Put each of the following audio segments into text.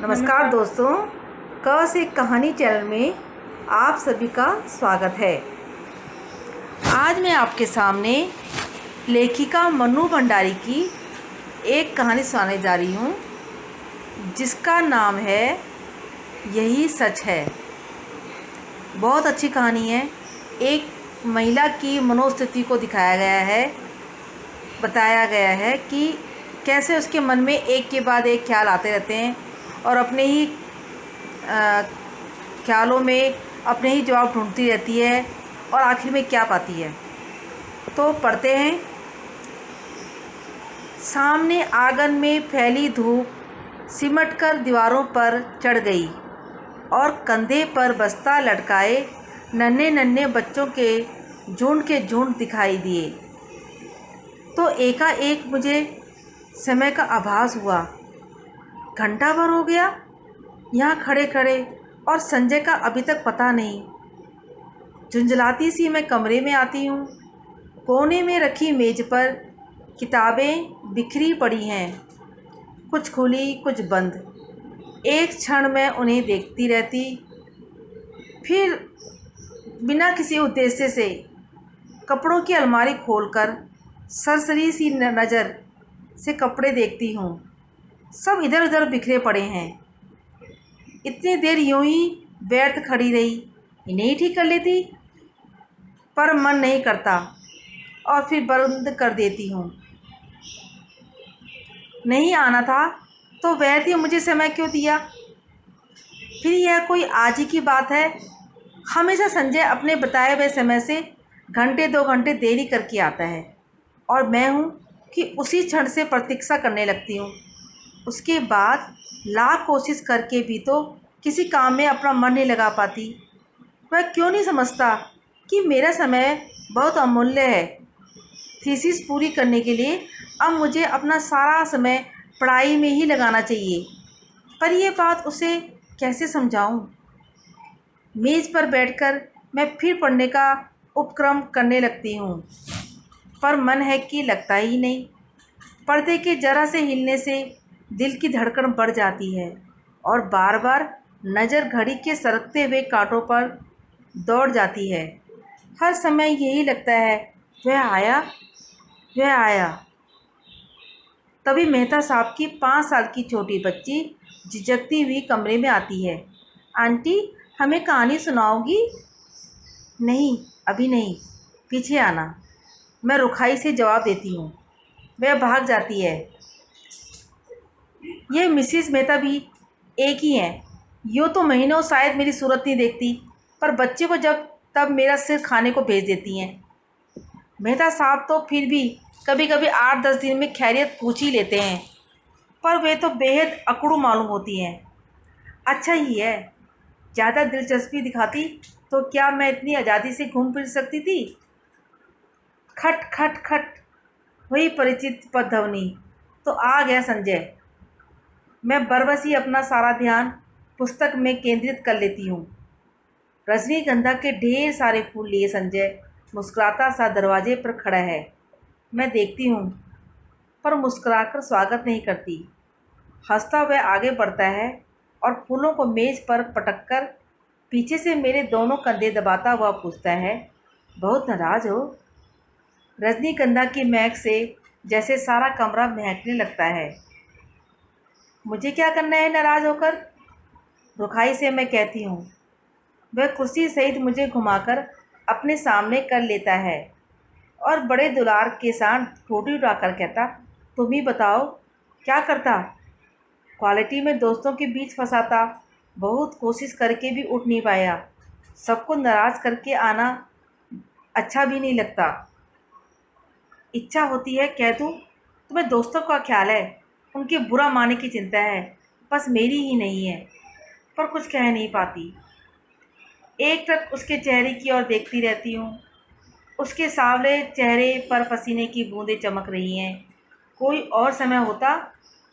नमस्कार दोस्तों, क से कहानी चैनल में आप सभी का स्वागत है। आज मैं आपके सामने लेखिका मन्नू भंडारी की एक कहानी सुनाने जा रही हूँ, जिसका नाम है यही सच है। बहुत अच्छी कहानी है। एक महिला की मनोस्थिति को दिखाया गया है, बताया गया है कि कैसे उसके मन में एक के बाद एक ख्याल आते रहते हैं और अपने ही ख्यालों में अपने ही जवाब ढूंढती रहती है और आखिर में क्या पाती है। तो पढ़ते हैं। सामने आंगन में फैली धूप सिमटकर दीवारों पर चढ़ गई और कंधे पर बस्ता लटकाए नन्हे नन्हे बच्चों के झुंड दिखाई दिए। तो एकाएक मुझे समय का आभास हुआ। घंटा भर हो गया यहाँ खड़े खड़े और संजय का अभी तक पता नहीं। झुंझलाती सी मैं कमरे में आती हूँ। कोने में रखी मेज पर किताबें बिखरी पड़ी हैं, कुछ खुली कुछ बंद। एक क्षण में उन्हें देखती रहती, फिर बिना किसी उद्देश्य से कपड़ों की अलमारी खोलकर सरसरी सी नज़र से कपड़े देखती हूँ। सब इधर उधर बिखरे पड़े हैं। इतनी देर यूं ही व्यर्थ खड़ी रही, इन्हें ही ठीक कर लेती, पर मन नहीं करता और फिर बंद कर देती हूँ। नहीं आना था तो व्यर्थ ही मुझे समय क्यों दिया। फिर यह कोई आज ही की बात है। हमेशा संजय अपने बताए हुए समय से घंटे 2 घंटे देरी करके आता है और मैं हूँ कि उसी क्षण से प्रतीक्षा करने लगती हूँ। उसके बाद लाख कोशिश करके भी तो किसी काम में अपना मन नहीं लगा पाती। वह क्यों नहीं समझता कि मेरा समय बहुत अमूल्य है। थीसिस पूरी करने के लिए अब मुझे अपना सारा समय पढ़ाई में ही लगाना चाहिए, पर यह बात उसे कैसे समझाऊं। मेज़ पर बैठकर मैं फिर पढ़ने का उपक्रम करने लगती हूँ, पर मन है कि लगता ही नहीं। पर्दे के जरा से हिलने से दिल की धड़कन बढ़ जाती है और बार बार नज़र घड़ी के सरकते हुए कांटों पर दौड़ जाती है। हर समय यही लगता है, वह आया वह आया। तभी मेहता साहब की 5 साल की छोटी बच्ची झिझकती हुई कमरे में आती है। आंटी, हमें कहानी सुनाओगी? नहीं, अभी नहीं, पीछे आना, मैं रुखाई से जवाब देती हूँ। वह भाग जाती है। ये मिसिस मेहता भी एक ही हैं। यूँ तो महीनों शायद मेरी सूरत नहीं देखती, पर बच्चे को जब तब मेरा सिर खाने को भेज देती हैं। मेहता साहब तो फिर भी कभी कभी 8-10 दिन में खैरियत पूछ ही लेते हैं, पर वे तो बेहद अकड़ू मालूम होती हैं। अच्छा ही है, ज़्यादा दिलचस्पी दिखाती तो क्या मैं इतनी आज़ादी से घूम फिर सकती थी। खट खट खट, वही परिचित पदध्वनि। तो आ गया संजय। मैं बरबस ही अपना सारा ध्यान पुस्तक में केंद्रित कर लेती हूँ। रजनीगंधा के ढेर सारे फूल लिए संजय मुस्कुराता सा दरवाजे पर खड़ा है। मैं देखती हूँ, पर मुस्कुराकर स्वागत नहीं करती। हंसता हुआ आगे बढ़ता है और फूलों को मेज़ पर पटककर पीछे से मेरे दोनों कंधे दबाता हुआ पूछता है, बहुत नाराज़ हो? रजनीगंधा की महक से जैसे सारा कमरा महकने लगता है। मुझे क्या करना है नाराज़ होकर? रुखाई से मैं कहती हूँ। वह कुर्सी सहित मुझे घुमाकर अपने सामने कर लेता है और बड़े दुलार के साथ ठोड़ी उठाकर कहता, तुम ही बताओ क्या करता? क्वालिटी में दोस्तों के बीच फंसाता, बहुत कोशिश करके भी उठ नहीं पाया। सबको नाराज़ करके आना अच्छा भी नहीं लगता। इच्छा होती है कह दूँ, तुम्हें दोस्तों का ख्याल है, उनके बुरा मानने की चिंता है, बस मेरी ही नहीं है, पर कुछ कह नहीं पाती। एक टक उसके चेहरे की ओर देखती रहती हूँ। उसके सांवले चेहरे पर पसीने की बूंदें चमक रही हैं। कोई और समय होता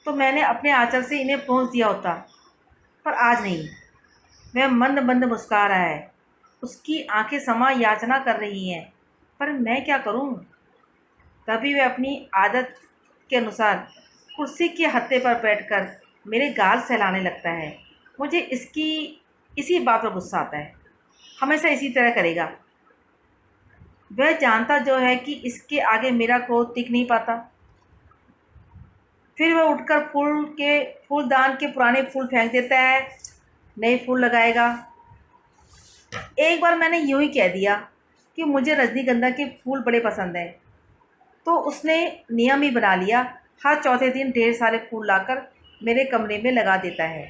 तो मैंने अपने आंचल से इन्हें पोंछ दिया होता, पर आज नहीं। वह मंद मंद मुस्कुरा रहा है। उसकी आंखें क्षमा याचना कर रही हैं, पर मैं क्या करूं? तभी वह अपनी आदत के अनुसार कुर्सी के हत्थे पर बैठकर मेरे गाल सहलाने लगता है। मुझे इसकी इसी बात पर गुस्सा आता है। हमेशा इसी तरह करेगा। वह जानता जो है कि इसके आगे मेरा क्रोध टिक नहीं पाता। फिर वह उठकर फूलदान के पुराने फूल फेंक देता है, नए फूल लगाएगा। एक बार मैंने यूँ ही कह दिया कि मुझे रजनीगंधा के फूल बड़े पसंद हैं, तो उसने नियम ही बना लिया, हर चौथे दिन ढेर सारे फूल लाकर मेरे कमरे में लगा देता है।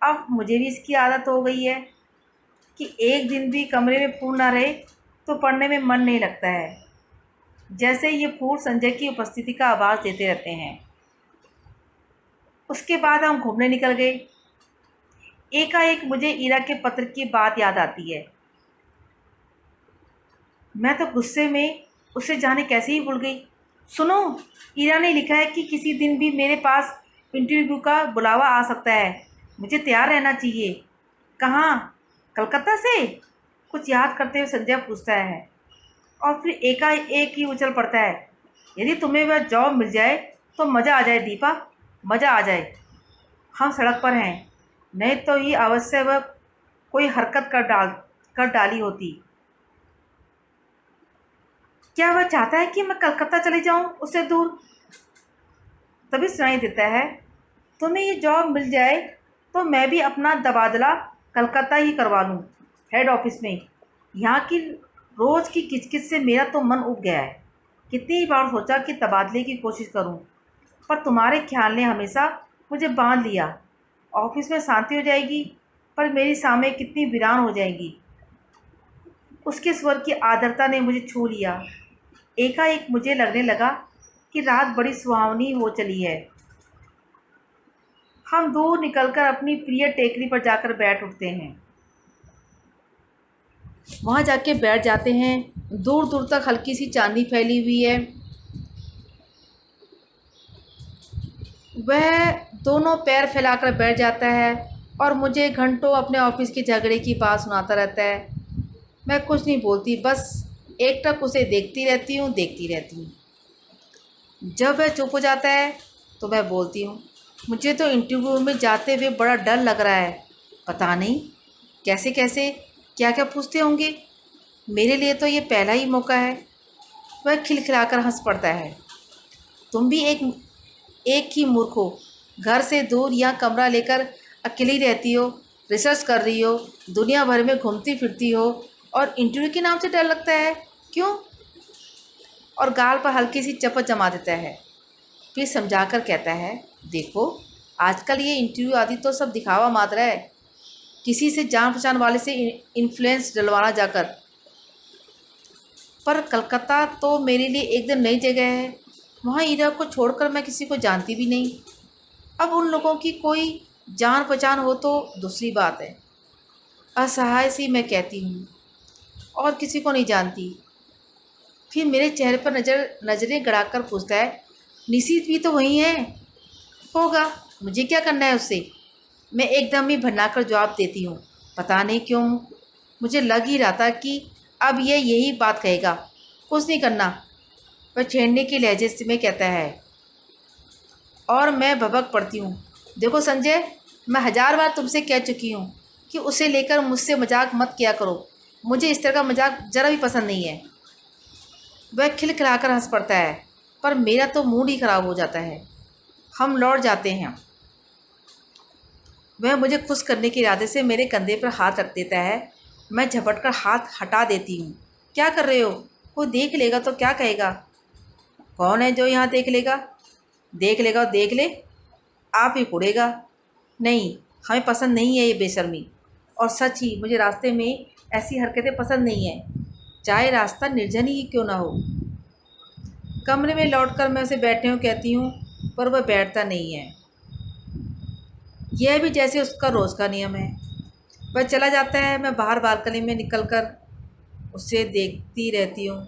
अब मुझे भी इसकी आदत हो गई है कि एक दिन भी कमरे में फूल ना रहे तो पढ़ने में मन नहीं लगता है। जैसे ये फूल संजय की उपस्थिति का आवाज़ देते रहते हैं। उसके बाद हम घूमने निकल गए। एकाएक मुझे ईरा के पत्र की बात याद आती है। मैं तो गुस्से में उसे जाने कैसे ही भूल गई। सुनो, ईरा ने लिखा है कि किसी दिन भी मेरे पास इंटरव्यू का बुलावा आ सकता है। मुझे तैयार रहना चाहिए। कहाँ? कलकत्ता से? कुछ याद करते हुए संजय पूछता है और फिर एकाएक ही उछल पड़ता है। यदि तुम्हें वह जॉब मिल जाए तो मज़ा आ जाए दीपा, मज़ा आ जाए। हम सड़क पर हैं, नहीं तो ही अवश्य वह कोई हरकत कर डाली होती। क्या वह चाहता है कि मैं कलकत्ता चली जाऊं, उससे दूर? तभी सुनाई देता है, तुम्हें ये जॉब मिल जाए तो मैं भी अपना तबादला कलकत्ता ही करवा लूँ, हेड ऑफिस में। यहाँ की रोज़ की किचकिच से मेरा तो मन उब गया है। कितनी ही बार सोचा कि तबादले की कोशिश करूँ, पर तुम्हारे ख्याल ने हमेशा मुझे बांध लिया। ऑफिस में शांति हो जाएगी, पर मेरी सामने कितनी वीरान हो जाएगी। उसके स्वर की आर्द्रता ने मुझे छू लिया। एकाएक मुझे लगने लगा कि रात बड़ी सुहावनी हो चली है। हम दूर निकलकर अपनी प्रिय टेकरी पर जाकर बैठ उठते हैं। वहाँ जाके बैठ जाते हैं। दूर दूर तक हल्की सी चांदनी फैली हुई है। वह दोनों पैर फैलाकर बैठ जाता है और मुझे घंटों अपने ऑफिस के झगड़े की बात सुनाता रहता है। मैं कुछ नहीं बोलती, बस एकटक उसे देखती रहती हूँ। जब वह चुप हो जाता है तो मैं बोलती हूँ, मुझे तो इंटरव्यू में जाते हुए बड़ा डर लग रहा है। पता नहीं कैसे कैसे क्या क्या पूछते होंगे। मेरे लिए तो ये पहला ही मौका है। वह खिलखिलाकर हंस पड़ता है। तुम भी एक एक ही मूर्ख हो। घर से दूर यहाँ कमरा लेकर अकेली रहती हो, रिसर्च कर रही हो, दुनिया भर में घूमती फिरती हो, और इंटरव्यू के नाम से डर लगता है क्यों? और गाल पर हल्की सी चपत जमा देता है। फिर समझाकर कहता है, देखो आजकल ये इंटरव्यू आदि तो सब दिखावा मात्र है। किसी से जान पहचान वाले से इन्फ्लुएंस डलवाना जाकर। पर कलकत्ता तो मेरे लिए एकदम नई जगह है। वहाँ ईरा को छोड़कर मैं किसी को जानती भी नहीं। अब उन लोगों की कोई जान पहचान हो तो दूसरी बात है। असहाय सी मैं कहती हूँ, और किसी को नहीं जानती। फिर मेरे चेहरे पर नज़रें गड़ाकर पूछता है, निशित भी तो वही है? होगा, मुझे क्या करना है उससे? मैं एकदम ही भन्नाकर जवाब देती हूँ, पता नहीं क्यों मुझे लग ही रहा था कि अब ये यही बात कहेगा। कुछ नहीं करना, वह छेड़ने के लहजे से में कहता है। और मैं भभक पड़ती हूँ। देखो संजय, मैं 1000 बार तुमसे कह चुकी हूँ कि उसे लेकर मुझसे मजाक मत किया करो। मुझे इस तरह का मजाक ज़रा भी पसंद नहीं है। वह खिलखिलाकर हंस पड़ता है, पर मेरा तो मूड ही ख़राब हो जाता है। हम लौट जाते हैं। वह मुझे खुश करने के इरादे से मेरे कंधे पर हाथ रख देता है। मैं झपट कर हाथ हटा देती हूँ। क्या कर रहे हो? कोई देख लेगा तो क्या कहेगा? कौन है जो यहाँ देख लेगा? देख लेगा और देख ले, आप ही उड़ेगा। नहीं, हमें पसंद नहीं है ये बेशर्मी। और सच ही मुझे रास्ते में ऐसी हरकतें पसंद नहीं है, चाहे रास्ता निर्जन ही क्यों ना हो। कमरे में लौटकर मैं उसे बैठने को कहती हूँ, पर वह बैठता नहीं है। यह भी जैसे उसका रोज़ का नियम है। वह चला जाता है। मैं बाहर बालकनी में निकलकर उसे देखती रहती हूँ।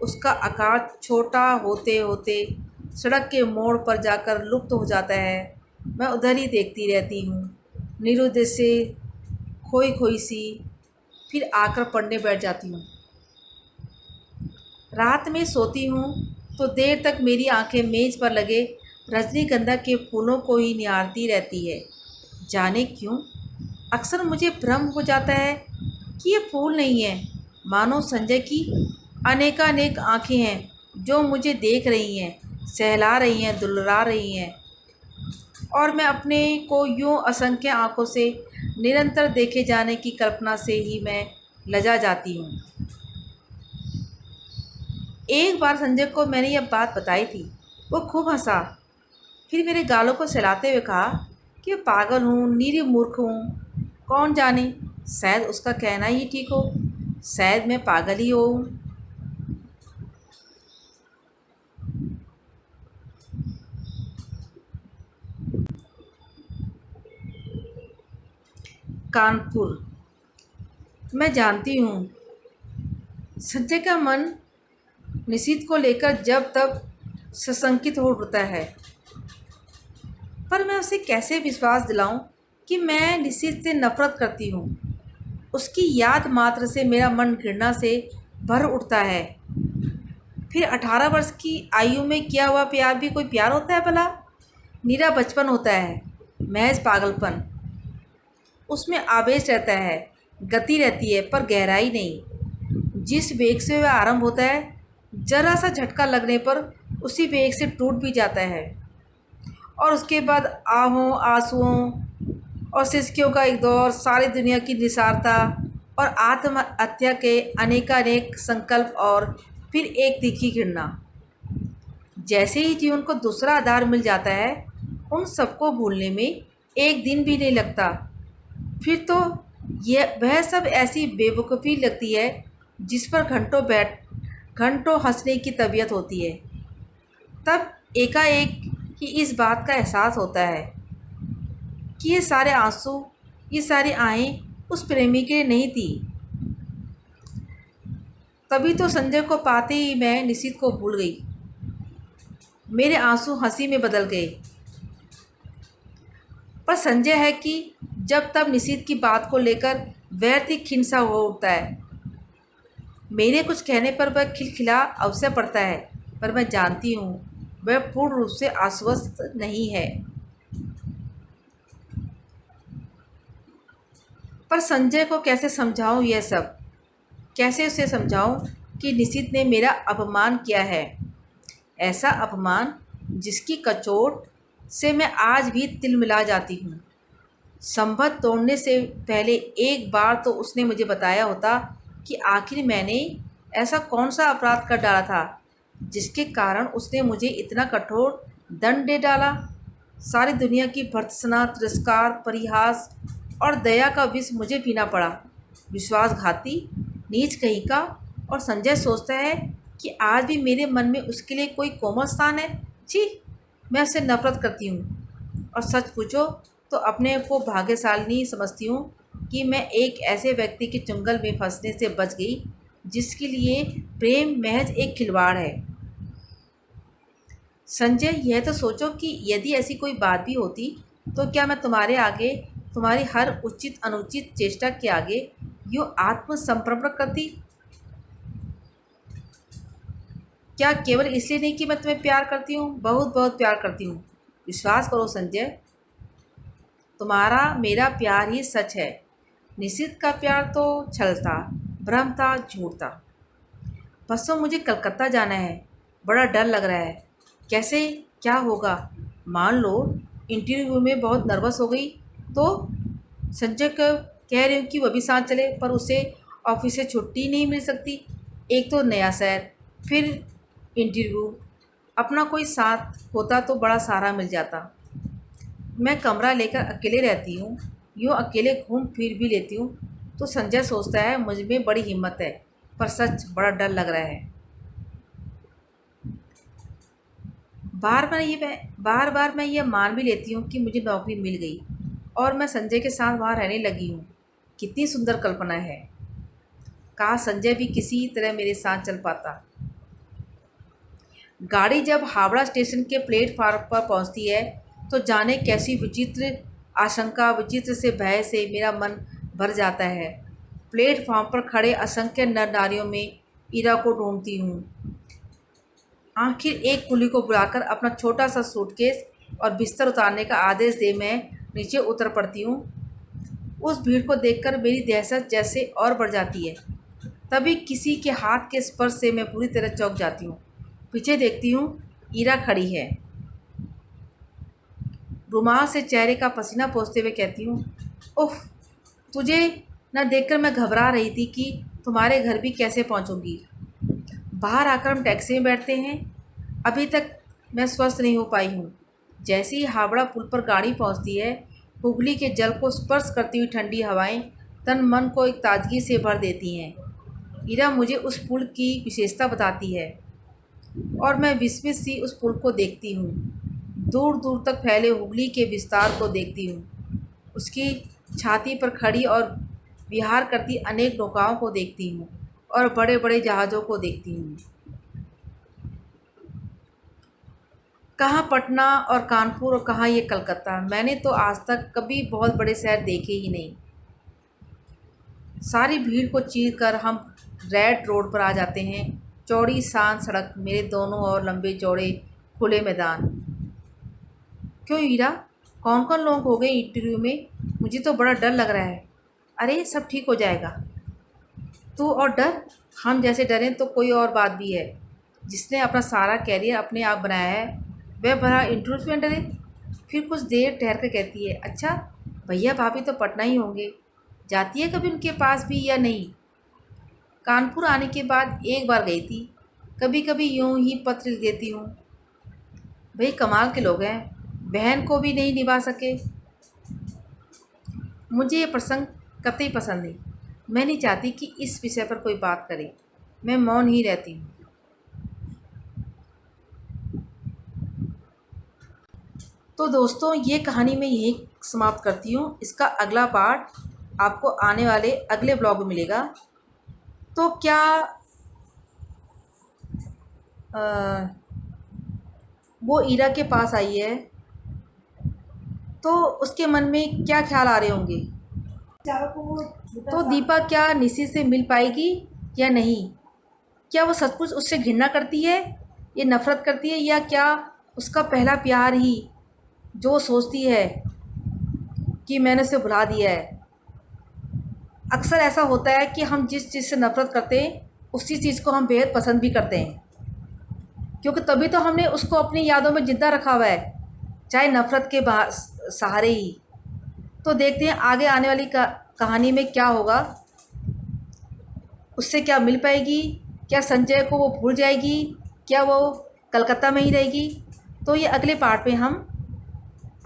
उसका आकार छोटा होते होते सड़क के मोड़ पर जाकर लुप्त हो जाता है। मैं उधर ही देखती रहती हूँ, निरुद्देश से, खोई खोई सी। फिर आकर पढ़ने बैठ जाती हूँ। रात में सोती हूँ तो देर तक मेरी आंखें मेज़ पर लगे रजनीगंधा के फूलों को ही निहारती रहती है। जाने क्यों अक्सर मुझे भ्रम हो जाता है कि ये फूल नहीं है, मानो संजय की अनेकानेक आंखें हैं जो मुझे देख रही हैं, सहला रही हैं, दुलरा रही हैं। और मैं अपने को यूं असंख्य आंखों से निरंतर देखे जाने की कल्पना से ही मैं लजा जाती हूँ। एक बार संजय को मैंने यह बात बताई थी। वो खूब हंसा, फिर मेरे गालों को सहलाते हुए कहा कि मैं पागल हूँ, निरी मूर्ख हूँ। कौन जाने, शायद उसका कहना ही ठीक हो, शायद मैं पागल ही हूँ। कानपुर। मैं जानती हूँ संजय का मन निशित को लेकर जब तब सशंकित हो उठता है, पर मैं उसे कैसे विश्वास दिलाऊं कि मैं निशित से नफरत करती हूँ। उसकी याद मात्र से मेरा मन घृणा से भर उठता है। फिर 18 वर्ष की आयु में किया हुआ प्यार भी कोई प्यार होता है भला? निरा बचपन होता है, महज पागलपन। उसमें आवेश रहता है, गति रहती है, पर गहराई नहीं। जिस वेग से वह आरंभ होता है, जरा सा झटका लगने पर उसी वेग से टूट भी जाता है। और उसके बाद आहों, आंसुओं और सिसकियों का एक दौर, सारी दुनिया की निसारता और आत्महत्या के अनेकानेक संकल्प, और फिर एक तीखी घृणा। जैसे ही जीवन को दूसरा आधार मिल जाता है, उन सबको भूलने में एक दिन भी नहीं लगता। फिर तो यह वह सब ऐसी बेवकूफ़ी लगती है जिस पर घंटों हंसने की तबीयत होती है। तब एकाएक ही इस बात का एहसास होता है कि ये सारे आंसू, ये सारी आहें उस प्रेमी के लिए नहीं थी। तभी तो संजय को पाते ही मैं निशित को भूल गई। मेरे आंसू हंसी में बदल गए। पर संजय है कि जब तब निशित की बात को लेकर वैर ही खिंसा हो उठता है। मेरे कुछ कहने पर वह खिलखिला अवसर पड़ता है, पर मैं जानती हूँ वह पूर्ण रूप से आश्वस्त नहीं है। पर संजय को कैसे समझाऊं यह सब? कैसे उसे समझाऊं कि निशित ने मेरा अपमान किया है, ऐसा अपमान जिसकी कचोट से मैं आज भी तिलमिला जाती हूँ। संबंध तोड़ने से पहले एक बार तो उसने मुझे बताया होता कि आखिर मैंने ऐसा कौन सा अपराध कर डाला था जिसके कारण उसने मुझे इतना कठोर दंड दे डाला। सारी दुनिया की भर्त्सना, तिरस्कार, परिहास और दया का विष मुझे पीना पड़ा। विश्वासघाती, नीच कहीं का। और संजय सोचता है कि आज भी मेरे मन में उसके लिए कोई कोमल स्थान है। छी, मैं उससे नफरत करती हूँ। और सच पूछो तो अपने को भाग्यशालिनी समझती हूँ कि मैं एक ऐसे व्यक्ति के चुंगल में फंसने से बच गई जिसके लिए प्रेम महज एक खिलवाड़ है। संजय, यह तो सोचो कि यदि ऐसी कोई बात भी होती तो क्या मैं तुम्हारे आगे, तुम्हारी हर उचित अनुचित चेष्टा के आगे यूँ आत्मसमर्पण करती? क्या केवल इसलिए नहीं कि मैं तुम्हें प्यार करती हूँ, बहुत बहुत प्यार करती हूँ। विश्वास करो संजय, तुम्हारा मेरा प्यार ही सच है। निशित का प्यार तो छल था, भ्रम था, झूठ था। परसों मुझे कलकत्ता जाना है, बड़ा डर लग रहा है। कैसे, क्या होगा? मान लो इंटरव्यू में बहुत नर्वस हो गई तो? संजय को कह रही हूँ कि वह भी साथ चले, पर उसे ऑफिस से छुट्टी नहीं मिल सकती। एक तो नया शहर, फिर इंटरव्यू। अपना कोई साथ होता तो बड़ा सहारा मिल जाता। मैं कमरा लेकर अकेले रहती हूँ, यूँ अकेले घूम फिर भी लेती हूँ। तो संजय सोचता है मुझ में बड़ी हिम्मत है, पर सच बड़ा डर लग रहा है। बार बार मैं ये मान भी लेती हूँ कि मुझे नौकरी मिल गई और मैं संजय के साथ वहाँ रहने लगी हूँ। कितनी सुंदर कल्पना है। काश संजय भी किसी तरह मेरे साथ चल पाता। गाड़ी जब हावड़ा स्टेशन के प्लेटफार्म पर पहुँचती है तो जाने कैसी विचित्र आशंका, विचित्र से भय से मेरा मन भर जाता है। प्लेटफार्म पर खड़े असंख्य नर नारियों में ईरा को ढूंढती हूँ। आखिर एक कुली को बुलाकर अपना छोटा सा सूटकेस और बिस्तर उतारने का आदेश दे मैं नीचे उतर पड़ती हूँ। उस भीड़ को देखकर मेरी दहशत जैसे और बढ़ जाती है। तभी किसी के हाथ के स्पर्श से मैं पूरी तरह चौंक जाती हूँ। पीछे देखती हूँ, ईरा खड़ी है। रुमाल से चेहरे का पसीना पोंछते हुए कहती हूँ, उफ, तुझे न देखकर मैं घबरा रही थी कि तुम्हारे घर भी कैसे पहुँचूँगी। बाहर आकर हम टैक्सी में बैठते हैं। अभी तक मैं स्वस्थ नहीं हो पाई हूँ। जैसे ही हावड़ा पुल पर गाड़ी पहुँचती है, हुगली के जल को स्पर्श करती हुई ठंडी हवाएं तन मन को एक ताजगी से भर देती हैं। ईरा मुझे उस पुल की विशेषता बताती है और मैं विस्मित सी उस पुल को देखती हूँ। दूर दूर तक फैले हुगली के विस्तार को देखती हूँ। उसकी छाती पर खड़ी और विहार करती अनेक नौकाओं को देखती हूँ और बड़े बड़े जहाज़ों को देखती हूँ। कहाँ पटना और कानपुर और कहाँ ये कलकत्ता। मैंने तो आज तक कभी बहुत बड़े शहर देखे ही नहीं। सारी भीड़ को चीर कर हम रेड रोड पर आ जाते हैं। चौड़ी शांत सड़क, मेरे दोनों ओर लंबे चौड़े खुले मैदान। क्यों हीरा, कौन कौन लोग हो गए इंटरव्यू में? मुझे तो बड़ा डर लग रहा है। अरे सब ठीक हो जाएगा। तू और डर? हम जैसे डरें तो कोई और बात भी है। जिसने अपना सारा कैरियर अपने आप बनाया है वह भला इंटरव्यू में डरे? फिर कुछ देर ठहर कर कहती है, अच्छा भैया भाभी तो पटना ही होंगे। जाती है कभी उनके पास भी या नहीं? कानपुर आने के बाद एक बार गई थी। कभी कभी यूं ही पत्र लिख देती हूँ। भाई कमाल के लोग हैं, बहन को भी नहीं निभा सके। मुझे ये प्रसंग कतई पसंद नहीं। मैं नहीं चाहती कि इस विषय पर कोई बात करे। मैं मौन ही रहती हूँ। तो दोस्तों, ये कहानी मैं यहीं समाप्त करती हूँ। इसका अगला पार्ट आपको आने वाले अगले ब्लॉग में मिलेगा। तो क्या वो ईरा के पास आई है तो उसके मन में क्या ख्याल आ रहे होंगे? तो दीपा क्या निशी से मिल पाएगी या नहीं? क्या वो सचमुच उससे घृणा करती है, ये नफ़रत करती है, या क्या उसका पहला प्यार ही जो सोचती है कि मैंने उसे भुला दिया है? अक्सर ऐसा होता है कि हम जिस चीज़ से नफ़रत करते हैं उसी चीज़ को हम बेहद पसंद भी करते हैं, क्योंकि तभी तो हमने उसको अपनी यादों में ज़िंदा रखा हुआ है, चाहे नफ़रत के सहारे ही। तो देखते हैं आगे आने वाली कहानी में क्या होगा। उससे क्या मिल पाएगी? क्या संजय को वो भूल जाएगी? क्या वो कलकत्ता में ही रहेगी? तो ये अगले पार्ट में हम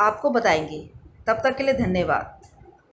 आपको बताएंगे। तब तक के लिए धन्यवाद।